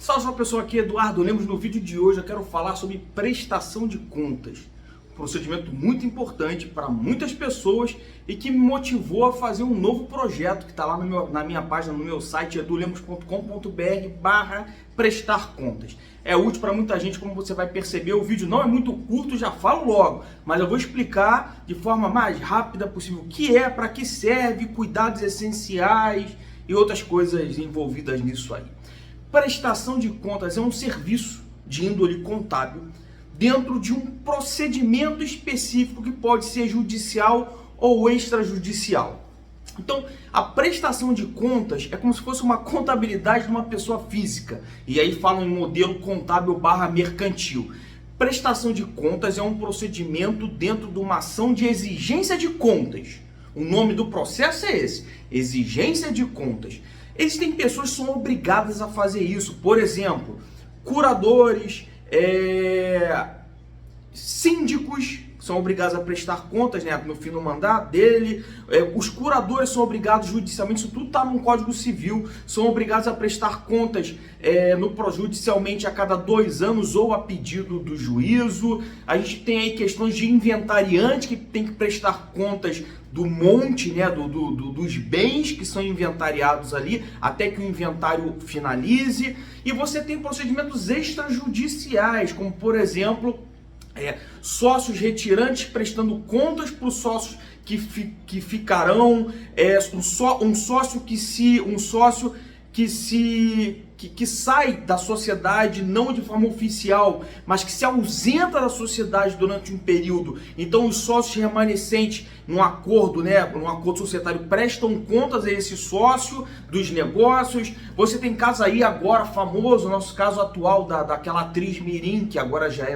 Salve pessoal, aqui é Eduardo Lemos. No vídeo de hoje eu quero falar sobre prestação de contas. Um procedimento muito importante para muitas pessoas e que me motivou a fazer um novo projeto que está lá na minminha página, no meu site edulemos.com.br/prestar contas. É útil para muita gente, como você vai perceber. O vídeo não é muito curto, já falo logo, mas eu vou explicar de forma mais rápida possível o que é, para que serve, cuidados essenciais e outras coisas envolvidas nisso aí. Prestação de contas é um serviço de índole contábil dentro de um procedimento específico que pode ser judicial ou extrajudicial. Então, a prestação de contas é como se fosse uma contabilidade de uma pessoa física. E aí falam em modelo contábil / mercantil. Prestação de contas é um procedimento dentro de uma ação de exigência de contas. O nome do processo é esse, exigência de contas. Existem pessoas que são obrigadas a fazer isso. Por exemplo, curadores, síndicos são obrigados a prestar contas, né, no fim do mandato dele. Os curadores são obrigados judicialmente, isso tudo está no Código Civil, são obrigados a prestar contas judicialmente a cada 2 anos ou a pedido do juízo. A gente tem aí questões de inventariante que tem que prestar contas do monte, né, dos bens que são inventariados ali, até que o inventário finalize. E você tem procedimentos extrajudiciais, como por exemplo, sócios retirantes prestando contas para os sócios que ficarão, um sócio que sai da sociedade não de forma oficial, mas que se ausenta da sociedade durante um período. Então os sócios remanescentes num acordo, num acordo societário, prestam contas a esse sócio dos negócios. Você tem caso aí agora famoso, nosso caso atual daquela atriz mirim, que agora já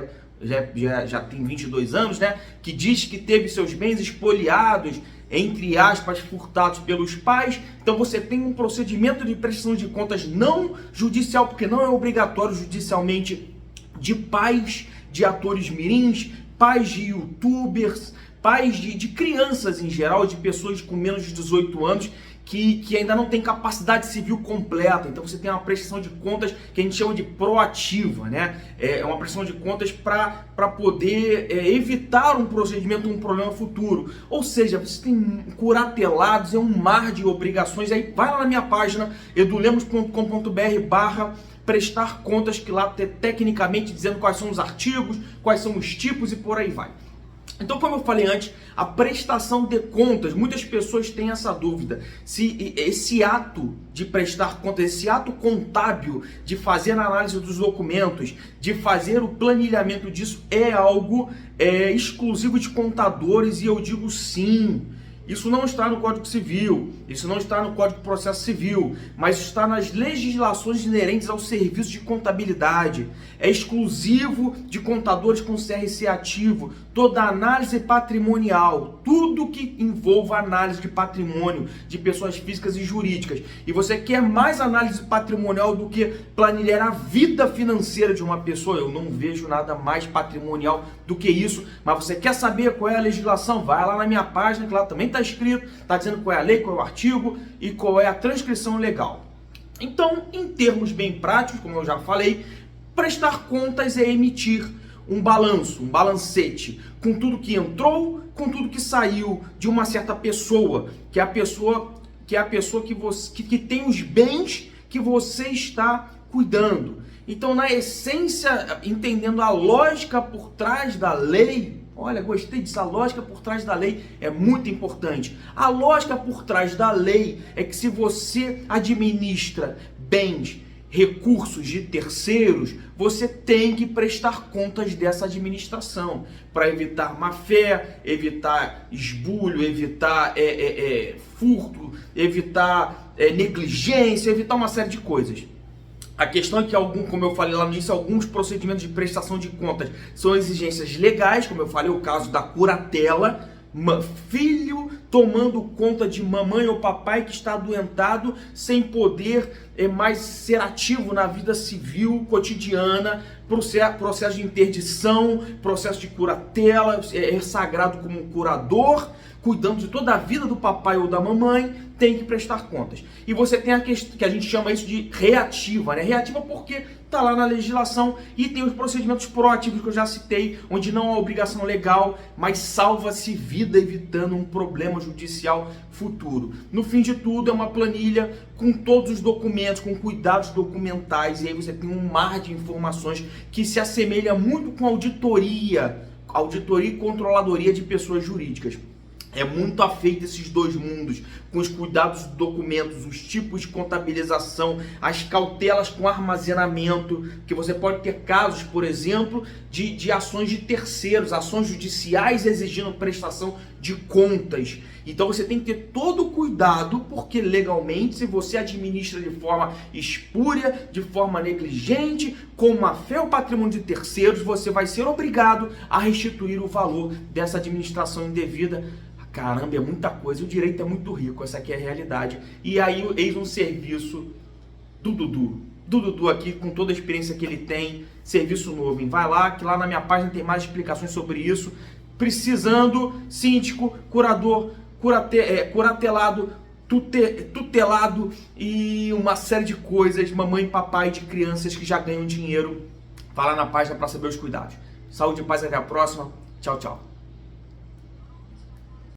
tem 22 anos, né? Que diz que teve seus bens expoliados, entre aspas, furtados pelos pais. Então você tem um procedimento de prestação de contas não judicial, porque não é obrigatório judicialmente, de pais de atores mirins, pais de youtubers, pais de crianças em geral, de pessoas com menos de 18 anos, que ainda não tem capacidade civil completa. Então você tem uma prestação de contas que a gente chama de proativa, né? É uma prestação de contas para poder evitar um procedimento, um problema futuro. Ou seja, você tem curatelados, é um mar de obrigações. Aí vai lá na minha página edulemos.com.br/prestar contas, que lá tem tecnicamente dizendo quais são os artigos, quais são os tipos e por aí vai. Então, como eu falei antes, a prestação de contas, muitas pessoas têm essa dúvida, se esse ato de prestar contas, esse ato contábil de fazer a análise dos documentos, de fazer o planilhamento disso, é algo exclusivo de contadores, e eu digo sim. Isso não está no Código Civil, isso não está no Código de Processo Civil, mas está nas legislações inerentes ao serviço de contabilidade. É exclusivo de contadores com CRC ativo, toda análise patrimonial, tudo que envolva análise de patrimônio de pessoas físicas e jurídicas. E você quer mais análise patrimonial do que planilhar a vida financeira de uma pessoa? Eu não vejo nada mais patrimonial do que isso, mas você quer saber qual é a legislação? Vai lá na minha página, que lá também está escrito, está dizendo qual é a lei, qual é o artigo e qual é a transcrição legal. Então, em termos bem práticos, como eu já falei, prestar contas é emitir um balanço, um balancete, com tudo que entrou, com tudo que saiu de uma certa pessoa, que é a pessoa que tem os bens que você está cuidando. Então, na essência, entendendo a lógica por trás da lei, olha, gostei disso, a lógica por trás da lei é muito importante. A lógica por trás da lei é que se você administra bens, recursos de terceiros, você tem que prestar contas dessa administração, para evitar má-fé, evitar esbulho, evitar furto, evitar negligência, evitar uma série de coisas. A questão é que, como eu falei lá no início, alguns procedimentos de prestação de contas são exigências legais, como eu falei, o caso da curatela, filho tomando conta de mamãe ou papai que está adoentado, sem poder mais ser ativo na vida civil cotidiana, processo de interdição, processo de curatela, é sagrado como curador, cuidando de toda a vida do papai ou da mamãe, tem que prestar contas. E você tem a questão que a gente chama isso de reativa, né? Reativa porque está lá na legislação e tem os procedimentos proativos que eu já citei, onde não há obrigação legal, mas salva-se vida evitando um problema judicial futuro. No fim de tudo, é uma planilha com todos os documentos, com cuidados documentais, e aí você tem um mar de informações que se assemelha muito com auditoria e controladoria de pessoas jurídicas. É muito afeito esses dois mundos, com os cuidados dos documentos, os tipos de contabilização, as cautelas com armazenamento, que você pode ter casos, por exemplo, de ações de terceiros, ações judiciais exigindo prestação de contas. Então você tem que ter todo o cuidado, porque legalmente, se você administra de forma espúria, de forma negligente, com má fé o patrimônio de terceiros, você vai ser obrigado a restituir o valor dessa administração indevida. Caramba, é muita coisa, o direito é muito rico, essa aqui é a realidade. E aí, eis um serviço do Dudu aqui, com toda a experiência que ele tem, serviço novo, hein? Vai lá, que lá na minha página tem mais explicações sobre isso. Precisando, síndico, curador, curatelado, tutelado e uma série de coisas, mamãe e papai de crianças que já ganham dinheiro. Vai lá na página para saber os cuidados. Saúde e paz, até a próxima. Tchau, tchau.